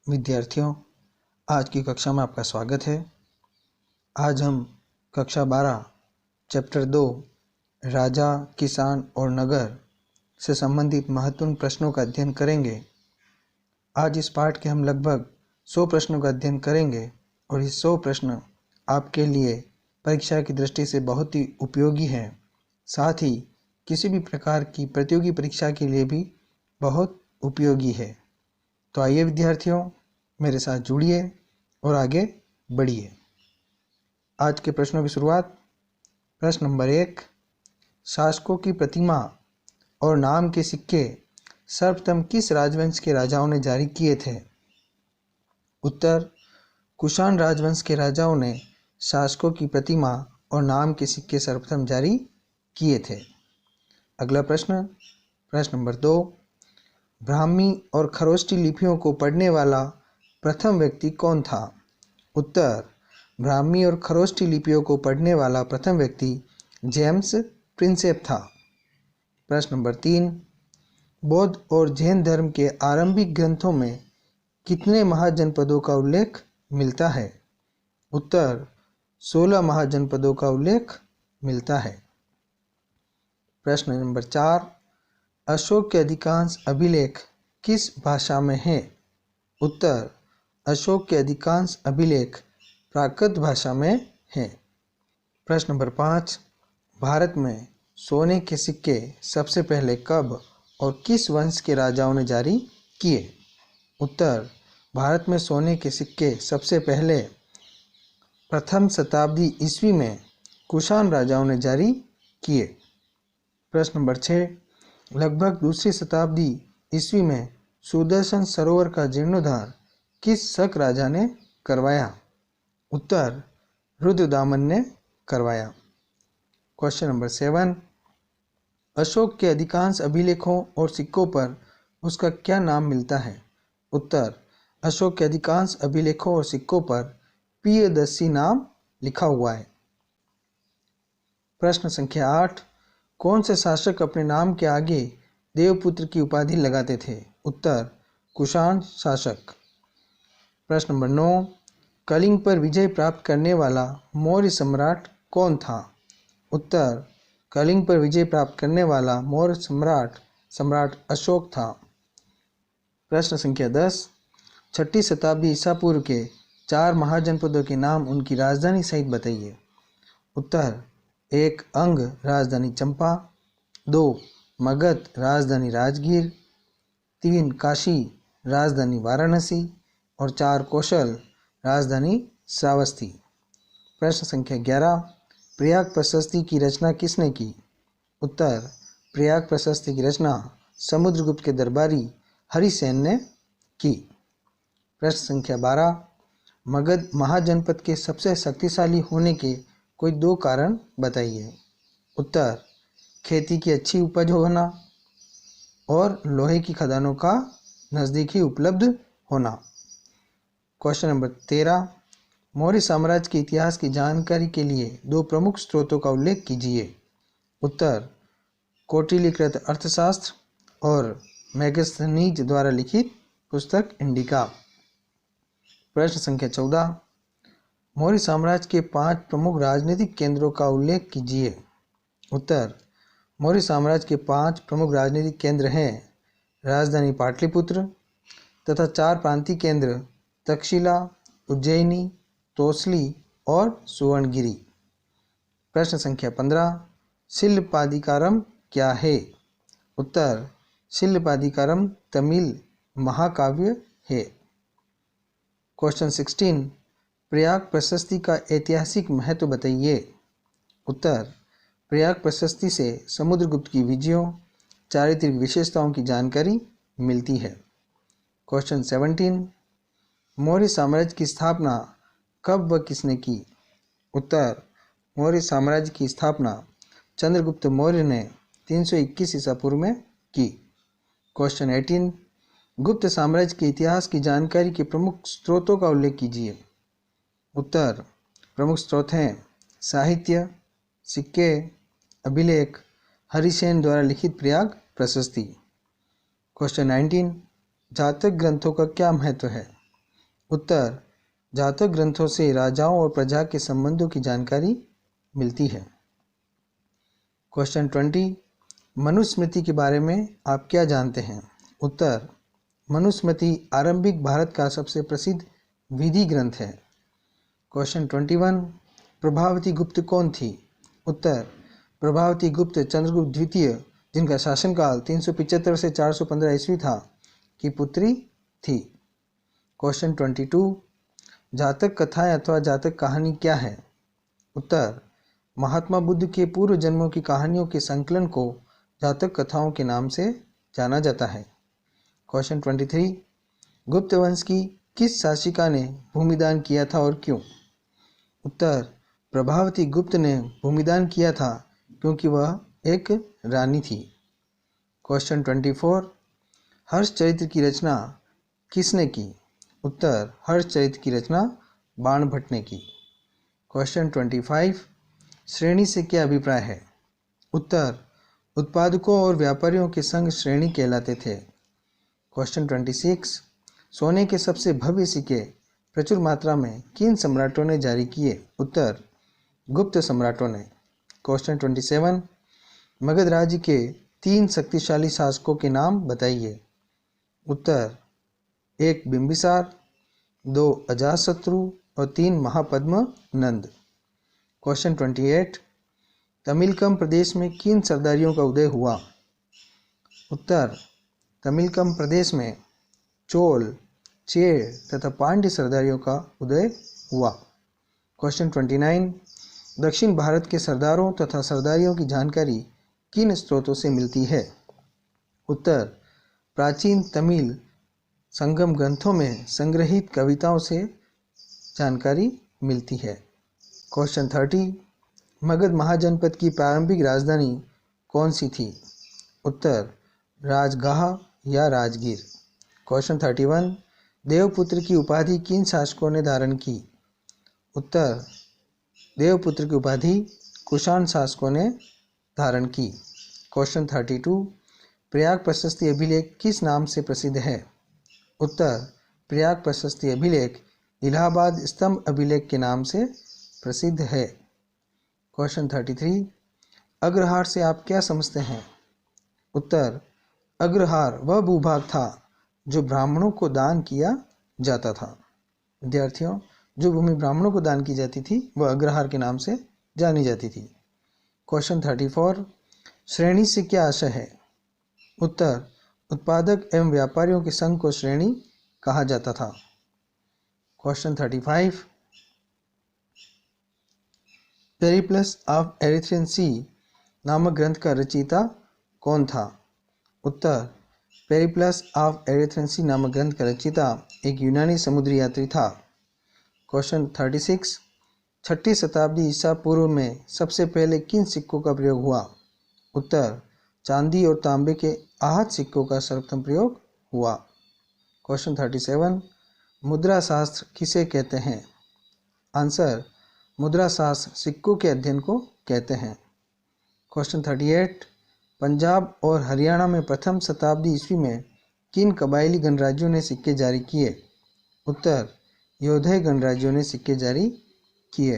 विद्यार्थियों, आज की कक्षा में आपका स्वागत है। आज हम कक्षा 12 चैप्टर 2 राजा, किसान और नगर से संबंधित महत्वपूर्ण प्रश्नों का अध्ययन करेंगे। आज इस पाठ के हम लगभग 100 प्रश्नों का अध्ययन करेंगे और ये 100 प्रश्न आपके लिए परीक्षा की दृष्टि से बहुत ही उपयोगी हैं। साथ ही किसी भी प्रकार की प्रतियोगी परीक्षा के लिए भी बहुत उपयोगी है। तो आइए विद्यार्थियों, मेरे साथ जुड़िए और आगे बढ़िए। आज के प्रश्नों की शुरुआत। प्रश्न नंबर 1, शासकों की प्रतिमा और नाम के सिक्के सर्वप्रथम किस राजवंश के राजाओं ने जारी किए थे? उत्तर, कुषाण राजवंश के राजाओं ने शासकों की प्रतिमा और नाम के सिक्के सर्वप्रथम जारी किए थे। अगला प्रश्न, प्रश्न नंबर 2, ब्राह्मी और खरोष्टी लिपियों को पढ़ने वाला प्रथम व्यक्ति कौन था? उत्तर, ब्राह्मी और खरोष्टी लिपियों को पढ़ने वाला प्रथम व्यक्ति जेम्स प्रिंसेप था। प्रश्न नंबर 3, बौद्ध और जैन धर्म के आरंभिक ग्रंथों में कितने महाजनपदों का उल्लेख मिलता है? उत्तर, 16 महाजनपदों का उल्लेख मिलता है। प्रश्न नंबर 4, अशोक के अधिकांश अभिलेख किस भाषा में हैं? उत्तर, अशोक के अधिकांश अभिलेख प्राकृत भाषा में हैं। प्रश्न नंबर 5, भारत में सोने के सिक्के सबसे पहले कब और किस वंश के राजाओं ने जारी किए? उत्तर, भारत में सोने के सिक्के सबसे पहले प्रथम शताब्दी ईस्वी में कुषाण राजाओं ने जारी किए। प्रश्न नंबर 6, लगभग दूसरी शताब्दी ईस्वी में सुदर्शन सरोवर का जीर्णोद्धार किस शक राजा ने करवाया? उत्तर, रुद्रदामन ने करवाया। क्वेश्चन नंबर 7, अशोक के अधिकांश अभिलेखों और सिक्कों पर उसका क्या नाम मिलता है? उत्तर, अशोक के अधिकांश अभिलेखों और सिक्कों पर प्रियदर्शी नाम लिखा हुआ है। प्रश्न संख्या 8, कौन से शासक अपने नाम के आगे देवपुत्र की उपाधि लगाते थे? उत्तर, कुषाण शासक। प्रश्न नंबर 9, कलिंग पर विजय प्राप्त करने वाला मौर्य सम्राट कौन था? उत्तर, कलिंग पर विजय प्राप्त करने वाला मौर्य सम्राट अशोक था। प्रश्न संख्या 10, 6ठी शताब्दी ईसा पूर्व के 4 महाजनपदों के नाम उनकी राजधानी सहित बताइए। उत्तर, 1 अंग राजधानी चंपा, 2 मगध राजधानी राजगीर, 3 काशी राजधानी वाराणसी और 4 कौशल राजधानी श्रावस्ती। प्रश्न संख्या 11, प्रयाग प्रशस्ति की रचना किसने की? उत्तर, प्रयाग प्रशस्ति की रचना समुद्रगुप्त के दरबारी हरिसेन ने की। प्रश्न संख्या 12, मगध महाजनपद के सबसे शक्तिशाली होने के कोई 2 कारण बताइए। उत्तर, खेती की अच्छी उपज होना और लोहे की खदानों का नज़दीक ही उपलब्ध होना। क्वेश्चन नंबर 13, मौर्य साम्राज्य के इतिहास की जानकारी के लिए 2 प्रमुख स्रोतों का उल्लेख कीजिए। उत्तर, कौटिल्यकृत अर्थशास्त्र और मैगस्थनीज द्वारा लिखित पुस्तक इंडिका। प्रश्न संख्या 14, मौर्य साम्राज्य के 5 प्रमुख राजनीतिक केंद्रों का उल्लेख कीजिए। उत्तर, मौर्य साम्राज्य के 5 प्रमुख राजनीतिक केंद्र हैं राजधानी पाटलिपुत्र तथा 4 प्रांतीय केंद्र तक्षशिला, उज्जैनी, तोसली और सुवर्णगिरी। प्रश्न संख्या 15, शिल्पाधिकारम क्या है? उत्तर, शिल्पाधिकारम तमिल महाकाव्य है। क्वेश्चन 16, प्रयाग प्रशस्ति का ऐतिहासिक महत्व बताइए। उत्तर, प्रयाग प्रशस्ति से समुद्रगुप्त की विजयों, चारित्रिक विशेषताओं की जानकारी मिलती है। क्वेश्चन 17, मौर्य साम्राज्य की स्थापना कब व किसने की? उत्तर, मौर्य साम्राज्य की स्थापना चंद्रगुप्त मौर्य ने 321 ईसा पूर्व में की। क्वेश्चन 18, गुप्त साम्राज्य के इतिहास की जानकारी के प्रमुख स्रोतों का उल्लेख कीजिए। उत्तर, प्रमुख स्रोत हैं साहित्य, सिक्के, अभिलेख, हरिसेन द्वारा लिखित प्रयाग प्रशस्ति। क्वेश्चन 19, जातक ग्रंथों का क्या महत्व है? उत्तर, जातक ग्रंथों से राजाओं और प्रजा के संबंधों की जानकारी मिलती है। क्वेश्चन 20, मनुस्मृति के बारे में आप क्या जानते हैं? उत्तर, मनुस्मृति आरंभिक भारत का सबसे प्रसिद्ध विधि ग्रंथ है। क्वेश्चन 21, प्रभावती गुप्त कौन थी? उत्तर, प्रभावती गुप्त चंद्रगुप्त द्वितीय, जिनका शासनकाल 375 से 415 ईस्वी था, की पुत्री थी। क्वेश्चन 22, जातक कथाएं अथवा जातक कहानी क्या है? उत्तर, महात्मा बुद्ध के पूर्व जन्मों की कहानियों के संकलन को जातक कथाओं के नाम से जाना जाता है। क्वेश्चन 23, गुप्त वंश की किस शासिका ने भूमिदान किया था और क्यों? उत्तर, प्रभावती गुप्त ने भूमिदान किया था क्योंकि वह एक रानी थी। क्वेश्चन 24, हर्ष चरित्र की रचना किसने की? उत्तर, हर्ष चरित्र की रचना बाणभट्ट ने की। क्वेश्चन 25, श्रेणी से क्या अभिप्राय है? उत्तर, उत्पादकों और व्यापारियों के संग श्रेणी कहलाते थे। क्वेश्चन 26, सोने के सबसे भव्य सिक्के प्रचुर मात्रा में किन सम्राटों ने जारी किए? उत्तर, गुप्त सम्राटों ने। क्वेश्चन 27, मगध राज्य के 3 शक्तिशाली शासकों के नाम बताइए। उत्तर, 1 बिंबिसार, 2 अजातशत्रु और 3 महापद्म नंद। क्वेश्चन 28, तमिलकम प्रदेश में किन सरदारियों का उदय हुआ? उत्तर, तमिलकम प्रदेश में चोल, चेर तथा पांड्य सरदारियों का उदय हुआ। क्वेश्चन 29, दक्षिण भारत के सरदारों तथा सरदारियों की जानकारी किन स्रोतों से मिलती है? उत्तर, प्राचीन तमिल संगम ग्रंथों में संग्रहित कविताओं से जानकारी मिलती है। क्वेश्चन 30, मगध महाजनपद की प्रारंभिक राजधानी कौन सी थी? उत्तर, राजगाह या राजगीर। क्वेश्चन 31, देवपुत्र की उपाधि किन शासकों ने धारण की? उत्तर, देवपुत्र की उपाधि कुषाण शासकों ने धारण की। क्वेश्चन 32, प्रयाग प्रशस्ति अभिलेख किस नाम से प्रसिद्ध है? उत्तर, प्रयाग प्रशस्ति अभिलेख इलाहाबाद स्तंभ अभिलेख के नाम से प्रसिद्ध है। क्वेश्चन 33, अग्रहार से आप क्या समझते हैं? उत्तर, अग्रहार वह भूभाग था जो ब्राह्मणों को दान किया जाता था। विद्यार्थियों, जो भूमि ब्राह्मणों को दान की जाती थी वह अग्रहार के नाम से जानी जाती थी। क्वेश्चन 34, श्रेणी से क्या आशय है? उत्तर, उत्पादक एवं व्यापारियों के संघ को श्रेणी कहा जाता था। क्वेश्चन 35, पेरिप्लस ऑफ एरिथ्रियन सी नामक ग्रंथ का रचयिता कौन था? उत्तर, पेरिप्लस ऑफ एरिथ्रियन सी नामक ग्रंथ का रचयिता एक यूनानी समुद्री यात्री था। क्वेश्चन 36, 6ठी शताब्दी ईसा पूर्व में सबसे पहले किन सिक्कों का प्रयोग हुआ? उत्तर, चांदी और तांबे के आहत सिक्कों का सर्वप्रथम प्रयोग हुआ। क्वेश्चन 37, मुद्रा शास्त्र किसे कहते हैं? आंसर, मुद्रा शास्त्र सिक्कों के अध्ययन को कहते हैं। क्वेश्चन 38, पंजाब और हरियाणा में प्रथम शताब्दी ईस्वी में किन कबायली गणराज्यों ने सिक्के जारी किए? उत्तर, योधेय गणराज्यों ने सिक्के जारी किए।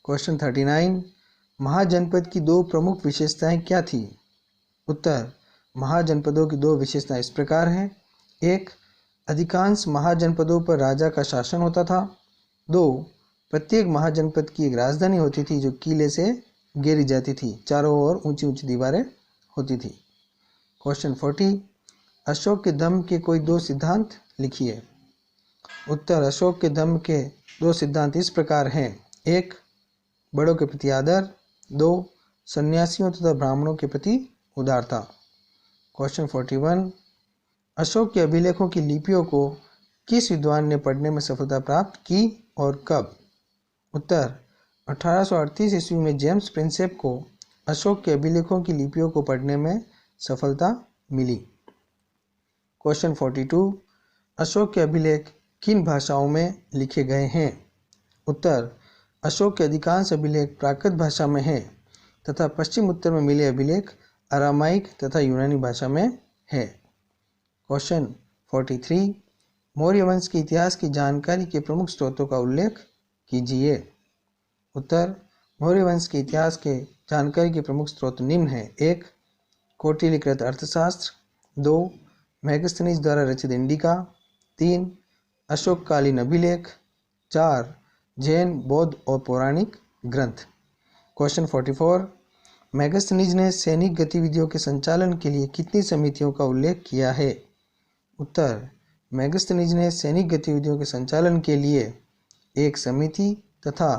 क्वेश्चन 39, महाजनपद की 2 प्रमुख विशेषताएं क्या थी? उत्तर, महाजनपदों की 2 विशेषताएं इस प्रकार हैं। 1, अधिकांश महाजनपदों पर राजा का शासन होता था। 2, प्रत्येक महाजनपद की एक राजधानी होती थी जो किले से घेरी जाती थी। चारों ओर ऊंची ऊंची दीवारें होती थी। क्वेश्चन 40, अशोक के धम्म के कोई 2 सिद्धांत लिखिए। उत्तर, अशोक के धम्म के 2 सिद्धांत इस प्रकार हैं। 1, बड़ों के प्रति आदर। 2, सन्यासियों तथा ब्राह्मणों के प्रति उदारता। क्वेश्चन 41, अशोक के अभिलेखों की लिपियों को किस विद्वान ने पढ़ने में सफलता प्राप्त की और कब? उत्तर, 1838 ईस्वी में जेम्स प्रिंसेप को अशोक के अभिलेखों की लिपियों को पढ़ने में सफलता मिली। क्वेश्चन 42, अशोक के अभिलेख किन भाषाओं में लिखे गए हैं? उत्तर, अशोक के अधिकांश अभिलेख प्राकृत भाषा में हैं तथा पश्चिम उत्तर में मिले अभिलेख अरामाइक तथा यूनानी भाषा में है। क्वेश्चन 43, मौर्य वंश के इतिहास की जानकारी के प्रमुख स्रोतों का उल्लेख कीजिए। उत्तर, मौर्य वंश के इतिहास के जानकारी के प्रमुख स्रोत निम्न हैं। 1. कौटिल्यकृत अर्थशास्त्र। 2. मेगस्थनीज द्वारा रचित इंडिका। 3. अशोककालीन अभिलेख। 4. जैन, बौद्ध और पौराणिक ग्रंथ। क्वेश्चन 44, मेगस्थनीज ने सैनिक गतिविधियों के संचालन के लिए कितनी समितियों का उल्लेख किया है? उत्तर, मेगस्थनीज ने सैनिक गतिविधियों के संचालन के लिए एक समिति तथा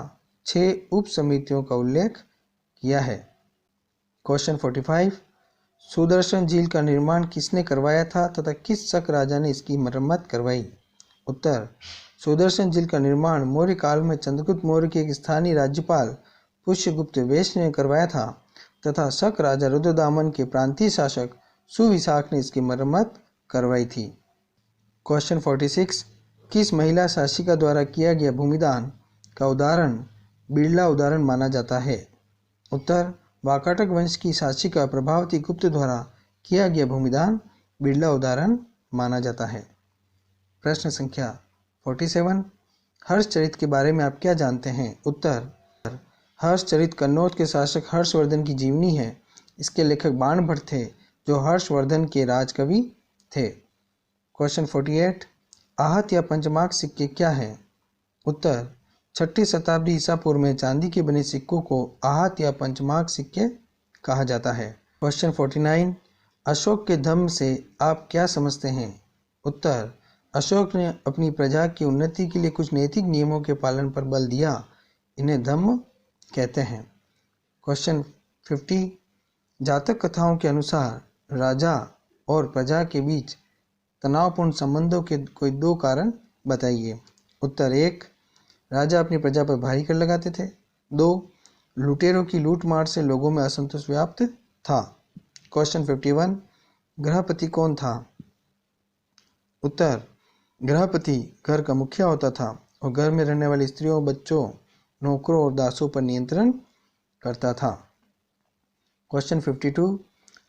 6 उप समितियों का उल्लेख किया है। क्वेश्चन 45, सुदर्शन झील का निर्माण किसने करवाया था तथा किस शक राजा ने इसकी मरम्मत करवाई? उत्तर, सुदर्शन झील का निर्माण मौर्य काल में चंद्रगुप्त मौर्य के एक स्थानीय राज्यपाल पुष्यगुप्त वैश्य ने करवाया था तथा शक राजा रुद्रदामन के प्रांतीय शासक सुविशाख ने इसकी मरम्मत करवाई थी। क्वेश्चन 46, किस महिला शासिका द्वारा किया गया भूमिदान का उदाहरण बिरला उदाहरण माना जाता है? उत्तर, वाकाटक वंश की शासिका प्रभावती गुप्त द्वारा किया गया भूमिदान बिरला उदाहरण माना जाता है। प्रश्न संख्या 47, हर्षचरित के बारे में आप क्या जानते हैं? उत्तर, हर्षचरित कन्नौज के शासक हर्षवर्धन की जीवनी है। इसके लेखक बाणभट्ट थे जो हर्षवर्धन के राजकवि थे। क्वेश्चन 48, आहत या पंचमार्क सिक्के क्या हैं? उत्तर, 6ठी शताब्दी ईसा पूर्व में चांदी के बने सिक्कों को आहत या पंचमार्क सिक्के कहा जाता है। क्वेश्चन 49, अशोक के धम्म से आप क्या समझते हैं? उत्तर, अशोक ने अपनी प्रजा की उन्नति के लिए कुछ नैतिक नियमों के पालन पर बल दिया। इन्हें धम्म कहते हैं। क्वेश्चन 50, जातक कथाओं के अनुसार राजा और प्रजा के बीच तनावपूर्ण संबंधों के कोई 2 कारण बताइए। उत्तर, 1. राजा अपनी प्रजा पर भारी कर लगाते थे। 2. लुटेरों की लूटमार से लोगों में असंतोष व्याप्त था। क्वेश्चन 51, गृहपति कौन था? उत्तर, गृहपति घर का मुखिया होता था और घर में रहने वाली स्त्रियों, बच्चों, नौकरों और दासों पर नियंत्रण करता था। क्वेश्चन 52,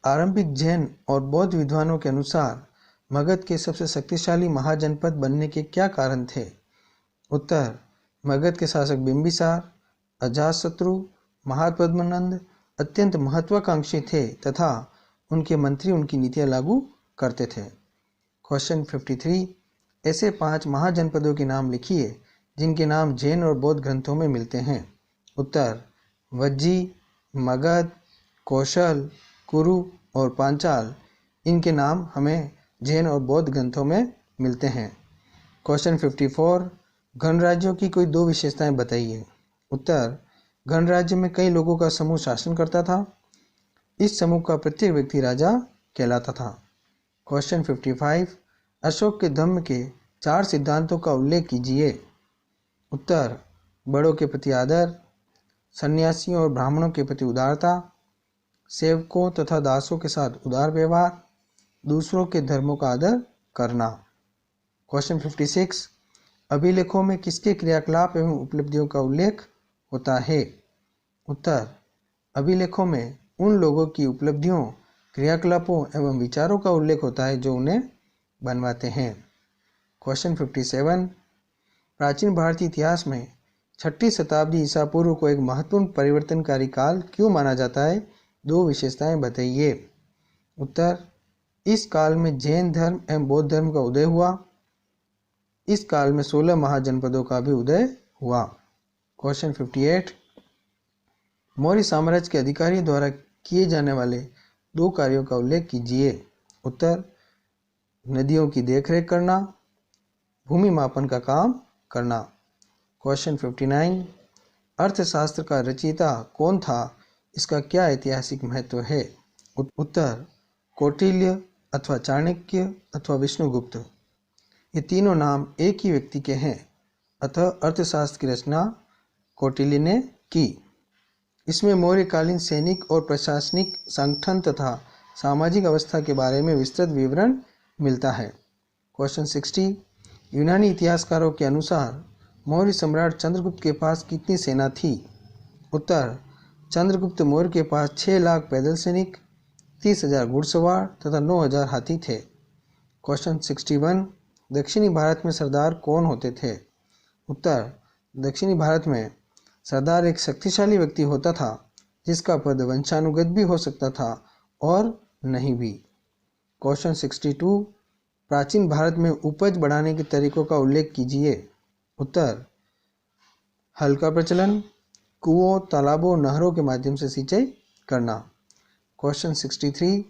आरंभिक जैन और बौद्ध विद्वानों के अनुसार मगध के सबसे शक्तिशाली महाजनपद बनने के क्या कारण थे? उत्तर, मगध के शासक बिंबिसार, अजातशत्रु, महापद्मनंद अत्यंत महत्वाकांक्षी थे तथा उनके मंत्री उनकी नीतियां लागू करते थे। क्वेश्चन 53, ऐसे 5 महाजनपदों के नाम लिखिए जिनके नाम जैन और बौद्ध ग्रंथों में मिलते हैं। उत्तर, वज्जी, मगध, कौशल, कुरु और पांचाल। इनके नाम हमें जैन और बौद्ध ग्रंथों में मिलते हैं। क्वेश्चन 54, गणराज्यों की कोई 2 विशेषताएं बताइए। उत्तर, गणराज्य में कई लोगों का समूह शासन करता था। इस समूह का प्रत्येक व्यक्ति राजा कहलाता था। क्वेश्चन 55, अशोक के धम्म के 4 सिद्धांतों का उल्लेख कीजिए। उत्तर, बड़ों के प्रति आदर, सन्यासियों और ब्राह्मणों के प्रति उदारता, सेवकों तथा दासों के साथ उदार व्यवहार, दूसरों के धर्मों का आदर करना। क्वेश्चन 56, अभिलेखों में किसके क्रियाकलाप एवं उपलब्धियों का उल्लेख होता है? उत्तर, अभिलेखों में उन लोगों की उपलब्धियों, क्रियाकलापों एवं विचारों का उल्लेख होता है जो उन्हें बनवाते हैं। क्वेश्चन 57, प्राचीन भारतीय इतिहास में 6ठी शताब्दी ईसा पूर्व को एक महत्वपूर्ण परिवर्तनकारी काल क्यों माना जाता है? 2 विशेषताएं बताइए। उत्तर, इस काल में जैन धर्म एवं बौद्ध धर्म का उदय हुआ। इस काल में 16 महाजनपदों का भी उदय हुआ। क्वेश्चन 58, मौर्य साम्राज्य के अधिकारियों द्वारा किए जाने वाले 2 कार्यों का उल्लेख कीजिए। उत्तर, नदियों की देखरेख करना, भूमि मापन का काम करना। क्वेश्चन 59, अर्थशास्त्र का रचयिता कौन था? इसका क्या ऐतिहासिक महत्व है? उत्तर, कौटिल्य अथवा चाणक्य अथवा विष्णुगुप्त। ये तीनों नाम एक ही व्यक्ति के हैं। अतः अर्थशास्त्र की रचना कौटिल्य ने की। इसमें मौर्यकालीन सैनिक और प्रशासनिक संगठन तथा सामाजिक अवस्था के बारे में विस्तृत विवरण मिलता है। क्वेश्चन 60, यूनानी इतिहासकारों के अनुसार मौर्य सम्राट चंद्रगुप्त के पास कितनी सेना थी? उत्तर, चंद्रगुप्त मौर्य के पास 6 लाख पैदल सैनिक, 30,000 घुड़सवार तथा 9,000 हाथी थे। क्वेश्चन 61, दक्षिणी भारत में सरदार कौन होते थे? उत्तर, दक्षिणी भारत में सरदार एक शक्तिशाली व्यक्ति होता था जिसका पद वंशानुगत भी हो सकता था और नहीं भी। क्वेश्चन 62, प्राचीन भारत में उपज बढ़ाने के तरीकों का उल्लेख कीजिए। उत्तर, हल का प्रचलन, कुओं, तालाबों, नहरों के माध्यम से सिंचाई करना। क्वेश्चन 63,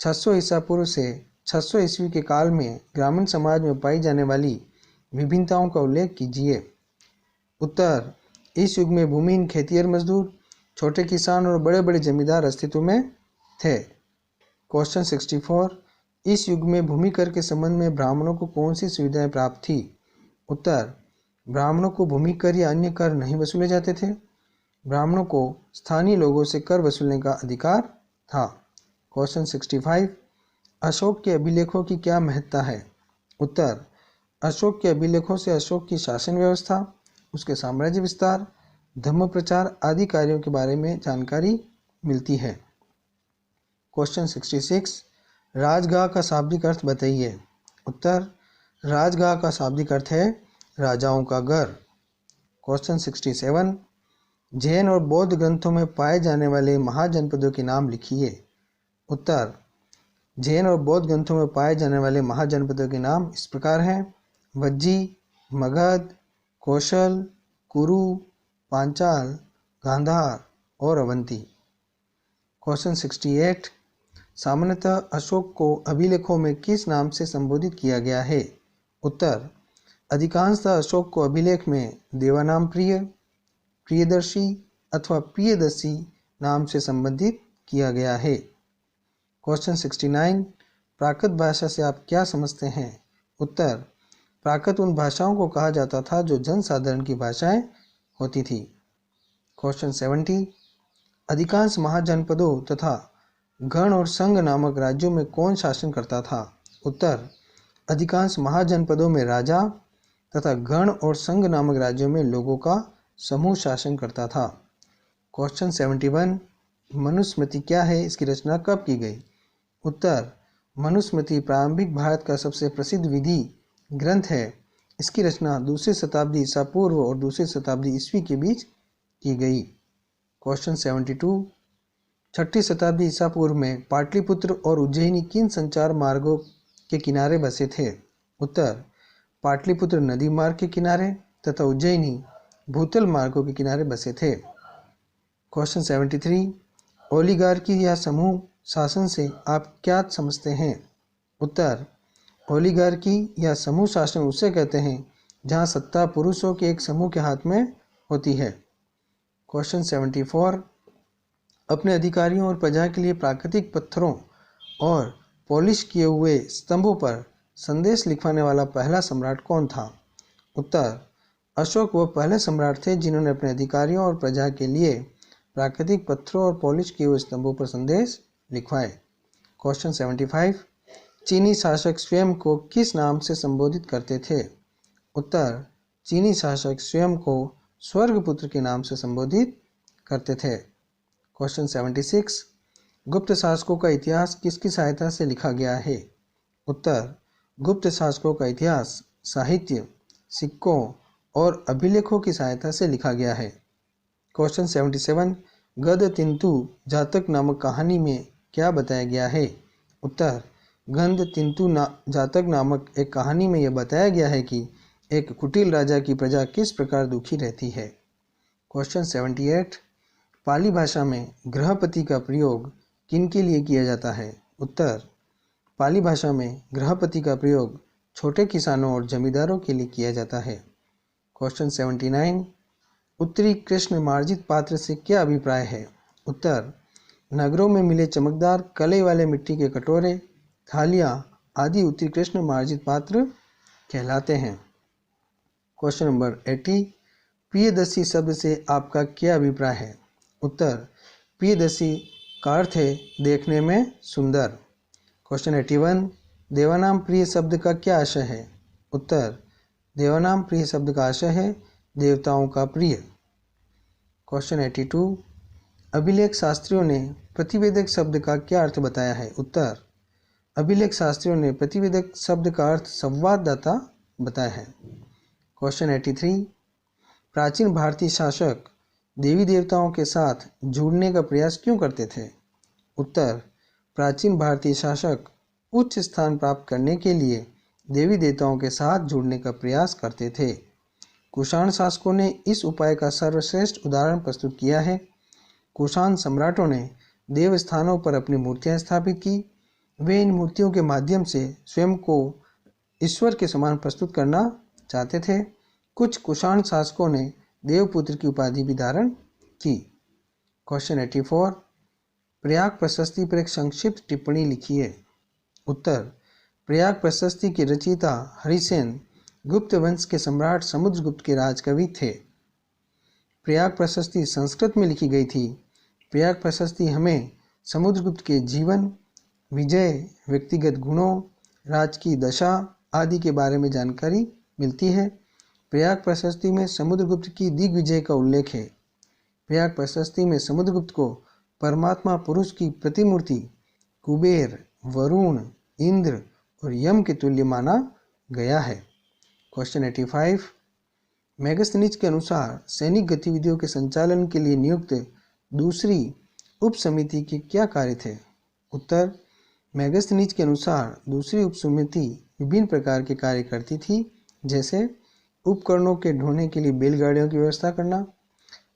600 ईसा पूर्व से 600 ईस्वी के काल में ग्रामीण समाज में पाई जाने वाली विभिन्नताओं का उल्लेख कीजिए। उत्तर, इस युग में भूमिहीन खेतिहर मजदूर, छोटे किसान और बड़े बड़े जमींदार अस्तित्व में थे। क्वेश्चन 64, इस युग में भूमि कर के संबंध में ब्राह्मणों को कौन सी सुविधाएं प्राप्त थी? उत्तर, ब्राह्मणों को भूमि कर या अन्य कर नहीं वसूले जाते थे। ब्राह्मणों को स्थानीय लोगों से कर वसूलने का अधिकार था। क्वेश्चन 65, अशोक के अभिलेखों की क्या महत्ता है? उत्तर, अशोक के अभिलेखों से अशोक की शासन व्यवस्था, उसके साम्राज्य विस्तार, धर्म प्रचार आदि कार्यों के बारे में जानकारी मिलती है। क्वेश्चन 66, राजगाह का शाब्दिक अर्थ बताइए। उत्तर, राजगाह का शाब्दिक अर्थ है राजाओं का घर। क्वेश्चन 67, जैन और बौद्ध ग्रंथों में पाए जाने वाले महाजनपदों के नाम लिखिए। उत्तर, जैन और बौद्ध ग्रंथों में पाए जाने वाले महाजनपदों के नाम इस प्रकार हैं: वज्जी, मगध, कौशल, कुरु, पांचाल, गांधार और अवंती। क्वेश्चन 68, सामान्यतः अशोक को अभिलेखों में किस नाम से संबोधित किया गया है? उत्तर, अधिकांशतः अशोक को अभिलेख में देवानाम प्रिय, प्रियदर्शी अथवा प्रियदर्शी नाम से संबोधित किया गया है। क्वेश्चन 69, प्राकृत भाषा से आप क्या समझते हैं? उत्तर, प्राकृत उन भाषाओं को कहा जाता था जो जनसाधारण की भाषाएं होती थी। क्वेश्चन 70, अधिकांश महाजनपदों तथा गण और संघ नामक राज्यों में कौन शासन करता था? उत्तर, अधिकांश महाजनपदों में राजा तथा गण और संघ नामक राज्यों में लोगों का समूह शासन करता था। क्वेश्चन 71, मनुस्मृति क्या है? इसकी रचना कब की गई? उत्तर, मनुस्मृति प्रारंभिक भारत का सबसे प्रसिद्ध विधि ग्रंथ है। इसकी रचना दूसरी शताब्दी ईसा पूर्व और दूसरी शताब्दी ईस्वी के बीच की गई। क्वेश्चन 72, छठी शताब्दी ईसा पूर्व में पाटलिपुत्र और उज्जैनी किन संचार मार्गों के किनारे बसे थे? उत्तर, पाटलिपुत्र नदी मार्ग के किनारे तथा उज्जैनी भूतल मार्गों के किनारे बसे थे। क्वेश्चन 73, ओलिगार्की या समूह शासन से आप क्या समझते हैं? उत्तर, ओलिगार्की या समूह शासन उसे कहते हैं जहां सत्ता पुरुषों के एक समूह के हाथ में होती है। क्वेश्चन 74, अपने अधिकारियों और प्रजा के लिए प्राकृतिक पत्थरों और पॉलिश किए हुए स्तंभों पर संदेश लिखवाने वाला पहला सम्राट कौन था? उत्तर, अशोक वह पहले सम्राट थे जिन्होंने अपने अधिकारियों और प्रजा के लिए प्राकृतिक पत्थरों और पॉलिश किए हुए स्तंभों पर संदेश लिखवाए। क्वेश्चन 75, चीनी शासक स्वयं को किस नाम से संबोधित करते थे? उत्तर, चीनी शासक स्वयं को स्वर्गपुत्र के नाम से संबोधित करते थे। क्वेश्चन 76, गुप्त शासकों का इतिहास किसकी सहायता से लिखा गया है? उत्तर, गुप्त शासकों का इतिहास साहित्य, सिक्कों और अभिलेखों की सहायता से लिखा गया है। क्वेश्चन 77, गद तिंतु जातक नामक कहानी में क्या बताया गया है? उत्तर, गंध तिंतु जातक नामक एक कहानी में यह बताया गया है कि एक कुटिल राजा की प्रजा किस प्रकार दुखी रहती है। क्वेश्चन 78, पाली भाषा में गृहपति का प्रयोग किन के लिए किया जाता है? उत्तर, पाली भाषा में गृहपति का प्रयोग छोटे किसानों और जमींदारों के लिए किया जाता है। क्वेश्चन 79, उत्तरी कृष्ण मार्जित पात्र से क्या अभिप्राय है? उत्तर, नगरों में मिले चमकदार कले वाले मिट्टी के कटोरे, थालियाँ आदि उत्तरी कृष्ण मार्जित पात्र कहलाते हैं। क्वेश्चन नंबर 80, प्रियदर्शी शब्द से आपका क्या अभिप्राय है? उत्तर, प्रियदर्शी का अर्थ है देखने में सुंदर। क्वेश्चन 81, देवानाम प्रिय शब्द का क्या आशय है? उत्तर, देवानाम प्रिय शब्द का आशय है देवताओं का प्रिय। क्वेश्चन 82, अभिलेख शास्त्रियों ने प्रतिवेदक शब्द का क्या अर्थ बताया है? उत्तर, अभिलेख शास्त्रियों ने प्रतिवेदक शब्द का अर्थ संवाददाता बताया है। क्वेश्चन 83, प्राचीन भारतीय शासक देवी देवताओं के साथ जुड़ने का प्रयास क्यों करते थे? उत्तर, प्राचीन भारतीय शासक उच्च स्थान प्राप्त करने के लिए देवी देवताओं के साथ जुड़ने का प्रयास करते थे। कुषाण शासकों ने इस उपाय का सर्वश्रेष्ठ उदाहरण प्रस्तुत किया है। कुषाण सम्राटों ने देव स्थानों पर अपनी मूर्तियां स्थापित की। वे इन मूर्तियों के माध्यम से स्वयं को ईश्वर के समान प्रस्तुत करना चाहते थे। कुछ कुषाण शासकों ने देवपुत्र की उपाधि भी धारण की। क्वेश्चन 84, प्रयाग प्रशस्ति पर एक संक्षिप्त टिप्पणी लिखिए। उत्तर, प्रयाग प्रशस्ति के रचयिता हरिसेन गुप्त वंश के सम्राट समुद्रगुप्त के राजकवि थे। प्रयाग प्रशस्ति संस्कृत में लिखी गई थी। प्रयाग प्रशस्ति हमें समुद्रगुप्त के जीवन, विजय, व्यक्तिगत गुणों, राजकीय दशा आदि के बारे में जानकारी मिलती है। प्रयाग प्रशस्ति में समुद्रगुप्त की दिग्विजय का उल्लेख है। प्रयाग प्रशस्ति में समुद्रगुप्त को परमात्मा पुरुष की प्रतिमूर्ति कुबेर, वरुण, इंद्र और यम के तुल्य माना गया है। क्वेश्चन 85, मेगस्थनीज के अनुसार सैनिक गतिविधियों के संचालन के लिए नियुक्त दूसरी उप समिति के क्या कार्य थे? उत्तर, मेगस्थनीज के अनुसार दूसरी उप समिति विभिन्न प्रकार के कार्य करती थी, जैसे उपकरणों के ढोने के लिए बैलगाड़ियों की व्यवस्था करना,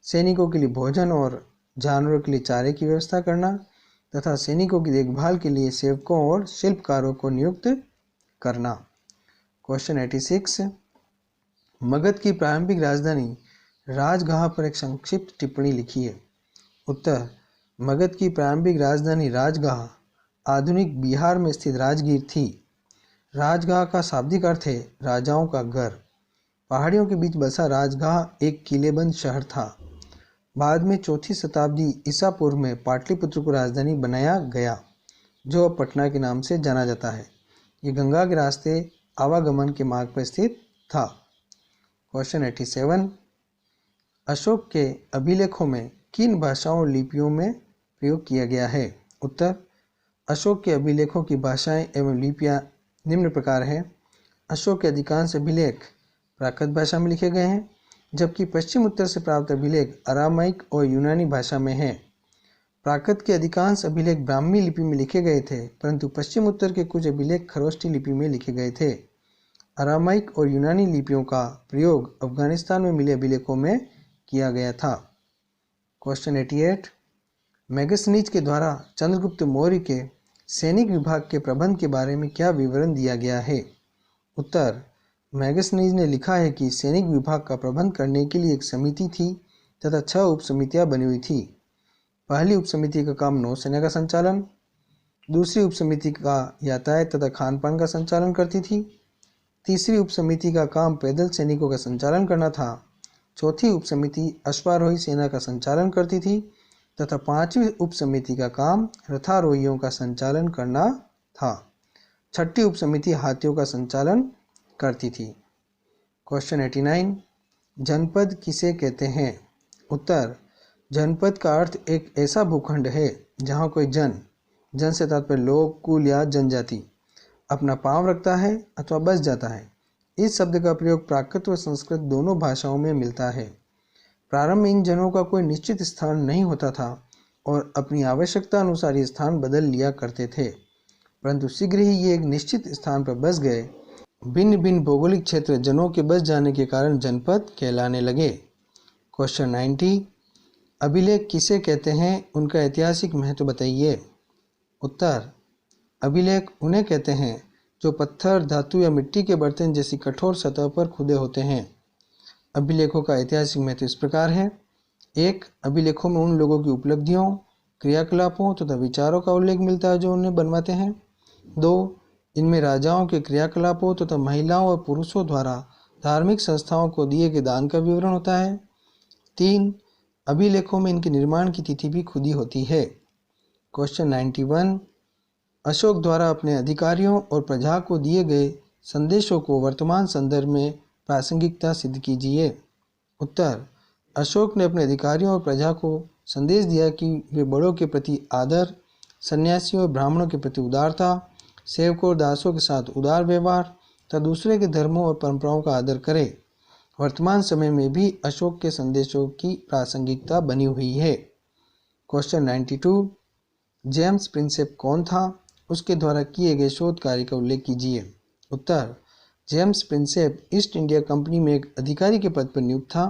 सैनिकों के लिए भोजन और जानवरों के लिए चारे की व्यवस्था करना तथा सैनिकों की देखभाल के लिए सेवकों और शिल्पकारों को नियुक्त करना। क्वेश्चन 86, मगध की प्रारंभिक राजधानी राजगाह पर एक संक्षिप्त टिप्पणी लिखिए। उत्तर, मगध की प्रारंभिक राजधानी राजगाह आधुनिक बिहार में स्थित राजगीर थी। राजगाह का शाब्दिक अर्थ है राजाओं का घर। पहाड़ियों के बीच बसा राजगाह एक किलेबंद शहर था। बाद में 4वीं शताब्दी ईसा पूर्व में पाटलिपुत्र को राजधानी बनाया गया, जो अब पटना के नाम से जाना जाता है। ये गंगा के रास्ते आवागमन के मार्ग पर स्थित था। क्वेश्चन 87, अशोक के अभिलेखों में किन भाषाओं और लिपियों में प्रयोग किया गया है? उत्तर, अशोक के अभिलेखों की भाषाएं एवं लिपियां निम्न प्रकार हैं। अशोक के अधिकांश अभिलेख प्राकृत भाषा में लिखे गए हैं, जबकि पश्चिम उत्तर से प्राप्त अभिलेख अरामाइक और यूनानी भाषा में हैं। प्राकृत के अधिकांश अभिलेख ब्राह्मी लिपि में लिखे गए थे, परंतु पश्चिम उत्तर के कुछ अभिलेख खरोष्ठी लिपि में लिखे गए थे। अरामाइक और यूनानी लिपियों का प्रयोग अफगानिस्तान में मिले अभिलेखों में किया गया था। क्वेश्चन 88, मेगस्थनीज के द्वारा चंद्रगुप्त मौर्य के सैनिक विभाग के प्रबंध के बारे में क्या विवरण दिया गया है? उत्तर, मेगस्थनीज ने लिखा है कि सैनिक विभाग का प्रबंध करने के लिए एक समिति थी तथा 6 उप समितियां बनी हुई थी। पहली उप समिति का काम नौसेना का संचालन, दूसरी उप समिति का यातायात तथा खान पान का संचालन करती थी, तीसरी उप समिति का काम पैदल सैनिकों का संचालन करना था, चौथी उप समिति अश्वारोही सेना का संचालन करती थी तथा 5वीं उप समिति का काम रथारोहियों का संचालन करना था। 6ठी उप समिति हाथियों का संचालन करती थी। क्वेश्चन 89, जनपद किसे कहते हैं? उत्तर, जनपद का अर्थ एक ऐसा भूखंड है जहाँ कोई जन से तात्पर्य लोग, कुल या जनजाति अपना पांव रखता है अथवा बस जाता है। इस शब्द का प्रयोग प्राकृत व संस्कृत दोनों भाषाओं में मिलता है। प्रारंभ में इन जनों का कोई निश्चित स्थान नहीं होता था और अपनी आवश्यकता अनुसार ये स्थान बदल लिया करते थे, परंतु शीघ्र ही ये एक निश्चित स्थान पर बस गए। भिन्न भिन्न भौगोलिक क्षेत्र जनों के बस जाने के कारण जनपद कहलाने लगे। क्वेश्चन 90, अभिलेख किसे कहते हैं, उनका ऐतिहासिक महत्व बताइए। उत्तर, अभिलेख उन्हें कहते हैं जो पत्थर, धातु या मिट्टी के बर्तन जैसी कठोर सतह पर खुदे होते हैं। अभिलेखों का ऐतिहासिक महत्व इस प्रकार है। 1. अभिलेखों में उन लोगों की उपलब्धियों, क्रियाकलापों तथा विचारों का उल्लेख मिलता है जो उन्हें बनवाते हैं। 2. इनमें राजाओं के क्रियाकलापों तथा महिलाओं और पुरुषों द्वारा धार्मिक संस्थाओं को दिए गए दान का विवरण होता है। 3. अभिलेखों में इनके निर्माण की तिथि भी खुदी होती है। क्वेश्चन 91, अशोक द्वारा अपने अधिकारियों और प्रजा को दिए गए संदेशों को वर्तमान संदर्भ में प्रासंगिकता सिद्ध कीजिए। उत्तर, अशोक ने अपने अधिकारियों और प्रजा को संदेश दिया कि वे बड़ों के प्रति आदर, सन्यासियों और ब्राह्मणों के प्रति उदारता, सेवकों और दासों के साथ उदार व्यवहार तथा दूसरे के धर्मों और परंपराओं का आदर करे। वर्तमान समय में भी अशोक के संदेशों की प्रासंगिकता बनी हुई है। क्वेश्चन 92, जेम्स प्रिंसेप कौन था? उसके द्वारा किए गए शोध कार्य का उल्लेख कीजिए। उत्तर, James Prinsep East India Company में एक अधिकारी के पद पर नियुक्त था।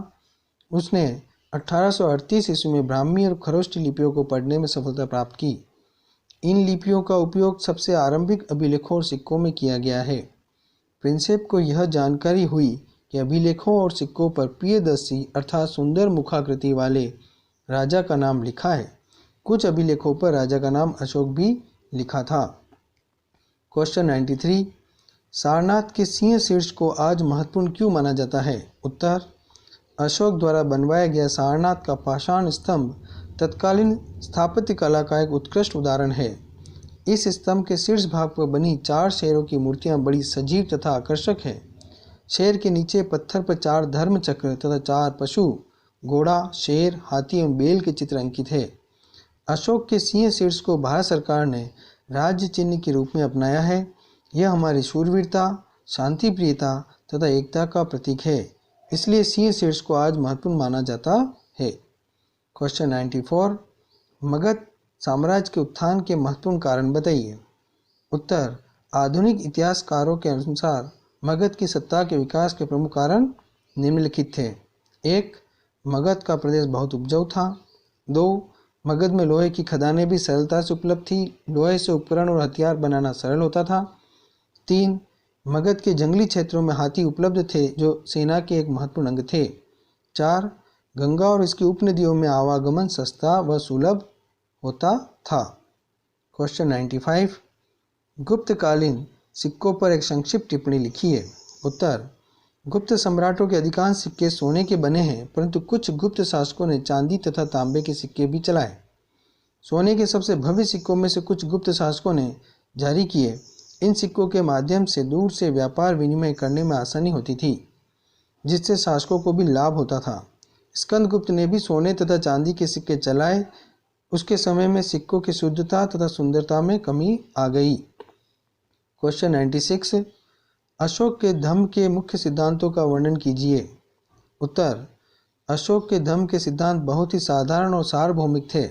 उसने 1838 ईस्वी में ब्राह्मी और खरोष्टी लिपियों को पढ़ने में सफलता प्राप्त की। इन लिपियों का उपयोग सबसे आरंभिक अभिलेखों और सिक्कों में किया गया है। प्रिंसेप को यह जानकारी हुई कि अभिलेखों और सिक्कों पर प्रियदर्शी अर्थात सुंदर मुखाकृति वाले राजा का नाम लिखा है। कुछ अभिलेखों पर राजा का नाम अशोक भी लिखा था। क्वेश्चन 93, सारनाथ के सिंह शीर्ष को आज महत्वपूर्ण क्यों माना जाता है? उत्तर, अशोक द्वारा बनवाया गया सारनाथ का पाषाण स्तंभ तत्कालीन स्थापत्य कला का एक उत्कृष्ट उदाहरण है। इस स्तंभ के शीर्ष भाग पर बनी 4 शेरों की मूर्तियां बड़ी सजीव तथा आकर्षक है। शेर के नीचे पत्थर पर 4 धर्म चक्र तथा 4 पशु, घोड़ा, शेर, हाथी एवं बैल के चित्र अंकित है। अशोक के सिंह शीर्ष को भारत सरकार ने राज्य चिन्ह के रूप में अपनाया है। यह हमारी शूरवीरता, शांति प्रियता तथा एकता का प्रतीक है। इसलिए सिंह शीर्ष को आज महत्वपूर्ण माना जाता है। क्वेश्चन 94, मगध साम्राज्य के उत्थान के महत्वपूर्ण कारण बताइए। उत्तर, आधुनिक इतिहासकारों के अनुसार मगध की सत्ता के विकास के प्रमुख कारण निम्नलिखित थे। 1. मगध का प्रदेश बहुत उपजाऊ था। 2. मगध में लोहे की खदानें भी सरलता से उपलब्ध थी। लोहे से उपकरण और हथियार बनाना सरल होता था। 3. मगध के जंगली क्षेत्रों में हाथी उपलब्ध थे जो सेना के एक महत्वपूर्ण अंग थे। 4. गंगा और इसकी उपनदियों में आवागमन सस्ता व सुलभ होता था। क्वेश्चन 95, गुप्तकालीन सिक्कों पर एक संक्षिप्त टिप्पणी लिखिए। उत्तर, गुप्त सम्राटों के अधिकांश सिक्के सोने के बने हैं, परंतु कुछ गुप्त शासकों ने चांदी तथा तांबे के सिक्के भी चलाए। सोने के सबसे भव्य सिक्कों में से कुछ गुप्त शासकों ने जारी किए। इन सिक्कों के माध्यम से दूर से व्यापार विनिमय करने में आसानी होती थी, जिससे शासकों को भी लाभ होता था। स्कंदगुप्त ने भी सोने तथा चांदी के सिक्के चलाए। उसके समय में सिक्कों की शुद्धता तथा सुंदरता में कमी आ गई। क्वेश्चन 96, अशोक के धम्म के मुख्य सिद्धांतों का वर्णन कीजिए। उत्तर, अशोक के धम्म के सिद्धांत बहुत ही साधारण और सार्वभौमिक थे।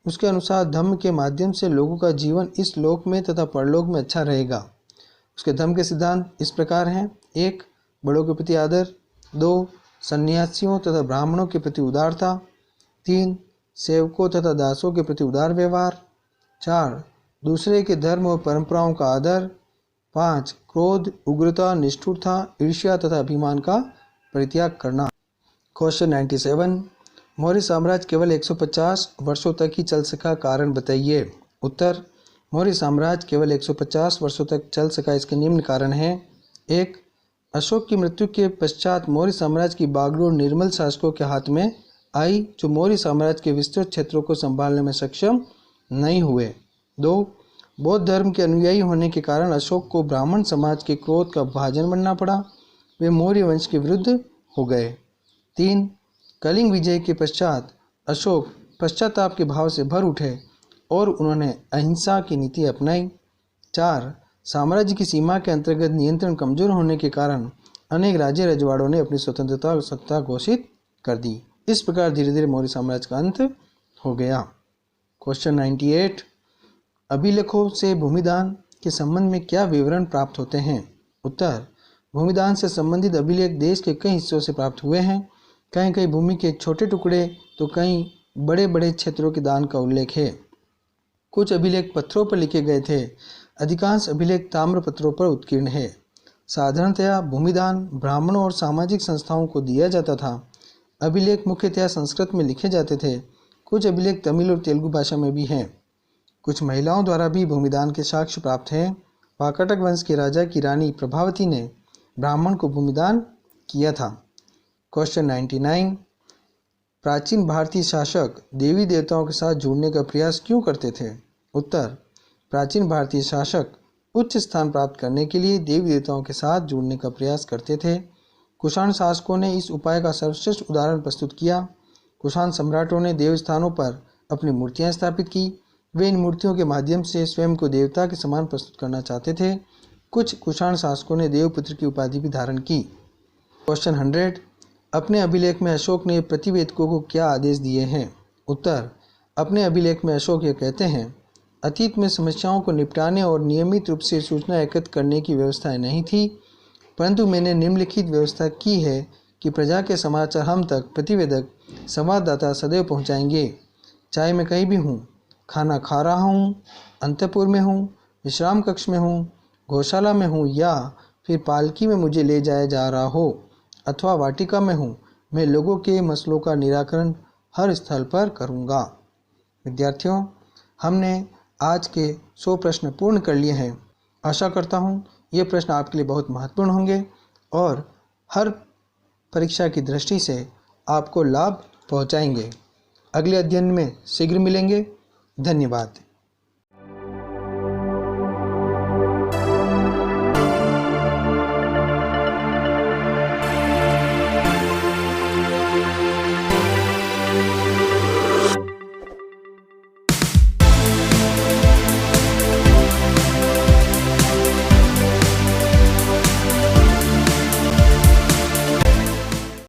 उसके अनुसार धम्म के माध्यम से लोगों का जीवन इस लोक में तथा परलोक में अच्छा रहेगा। उसके धम्म के सिद्धांत इस प्रकार हैं। 1. बड़ों के प्रति आदर। 2. सन्यासियों तथा ब्राह्मणों के प्रति उदारता। 3. सेवकों तथा दासों के प्रति उदार व्यवहार। 4. दूसरे के धर्म और परंपराओं का आदर। 5. क्रोध, उग्रता, निष्ठुरता, ईर्ष्या तथा अभिमान का परित्याग करना। क्वेश्चन 97, मौर्य साम्राज्य केवल 150 वर्षों तक ही चल सका, कारण बताइए। उत्तर, मौर्य साम्राज्य केवल 150 वर्षों तक चल सका, इसके निम्न कारण हैं। 1. अशोक की मृत्यु के पश्चात मौर्य साम्राज्य की बागडोर निर्मल शासकों के हाथ में आई, जो मौर्य साम्राज्य के विस्तृत क्षेत्रों को संभालने में सक्षम नहीं हुए। 2. बौद्ध धर्म के अनुयायी होने के कारण अशोक को ब्राह्मण समाज के क्रोध का भाजन बनना पड़ा। वे मौर्य वंश के विरुद्ध हो गए। 3. कलिंग विजय के पश्चात अशोक पश्चाताप के भाव से भर उठे और उन्होंने अहिंसा की नीति अपनाई। 4. साम्राज्य की सीमा के अंतर्गत नियंत्रण कमजोर होने के कारण अनेक राज्य रजवाड़ों ने अपनी स्वतंत्रता और सत्ता घोषित कर दी। इस प्रकार धीरे धीरे मौर्य साम्राज्य का अंत हो गया। क्वेश्चन 98, अभिलेखों से भूमिदान के संबंध में क्या विवरण प्राप्त होते हैं। उत्तर, भूमिदान से संबंधित अभिलेख देश के कई हिस्सों से प्राप्त हुए हैं। कहीं कहीं भूमि के छोटे टुकड़े तो कहीं बड़े बड़े क्षेत्रों के दान का उल्लेख है। कुछ अभिलेख पत्थरों पर लिखे गए थे। अधिकांश अभिलेख ताम्र पत्रों पर उत्कीर्ण है। साधारणतया भूमिदान ब्राह्मणों और सामाजिक संस्थाओं को दिया जाता था। अभिलेख मुख्यतया संस्कृत में लिखे जाते थे। कुछ अभिलेख तमिल और तेलुगु भाषा में भी हैं। कुछ महिलाओं द्वारा भी भूमिदान के साक्ष्य प्राप्त हैं। वाकाटक वंश के राजा की रानी प्रभावती ने ब्राह्मण को भूमिदान किया था। क्वेश्चन 99, प्राचीन भारतीय शासक देवी देवताओं के साथ जुड़ने का प्रयास क्यों करते थे। उत्तर, प्राचीन भारतीय शासक उच्च स्थान प्राप्त करने के लिए देवी देवताओं के साथ जुड़ने का प्रयास करते थे। कुषाण शासकों ने इस उपाय का सर्वश्रेष्ठ उदाहरण प्रस्तुत किया। कुषाण सम्राटों ने देवस्थानों पर अपनी मूर्तियां स्थापित की। वे इन मूर्तियों के माध्यम से स्वयं को देवता के समान प्रस्तुत करना चाहते थे। कुछ कुषाण शासकों ने देवपुत्र की उपाधि भी धारण की। क्वेश्चन 100, अपने अभिलेख में अशोक ने प्रतिवेदकों को क्या आदेश दिए हैं? उत्तर, अपने अभिलेख में अशोक ये कहते हैं, अतीत में समस्याओं को निपटाने और नियमित रूप से सूचना एकत्र करने की व्यवस्थाएं नहीं थी, परंतु मैंने निम्नलिखित व्यवस्था की है कि प्रजा के समाचार हम तक प्रतिवेदक संवाददाता सदैव पहुंचाएंगे। चाहे मैं कहीं भी हूँ, खाना खा रहा हूँ, अंतपुर में हूँ, विश्राम कक्ष में हूँ, गौशाला में हूँ या फिर पालकी में मुझे ले जाया जा रहा हो अथवा वाटिका में हूँ, मैं लोगों के मसलों का निराकरण हर स्थल पर करूँगा। विद्यार्थियों, हमने आज के 100 प्रश्न पूर्ण कर लिए हैं। आशा करता हूँ ये प्रश्न आपके लिए बहुत महत्वपूर्ण होंगे और हर परीक्षा की दृष्टि से आपको लाभ पहुँचाएंगे। अगले अध्ययन में शीघ्र मिलेंगे। धन्यवाद।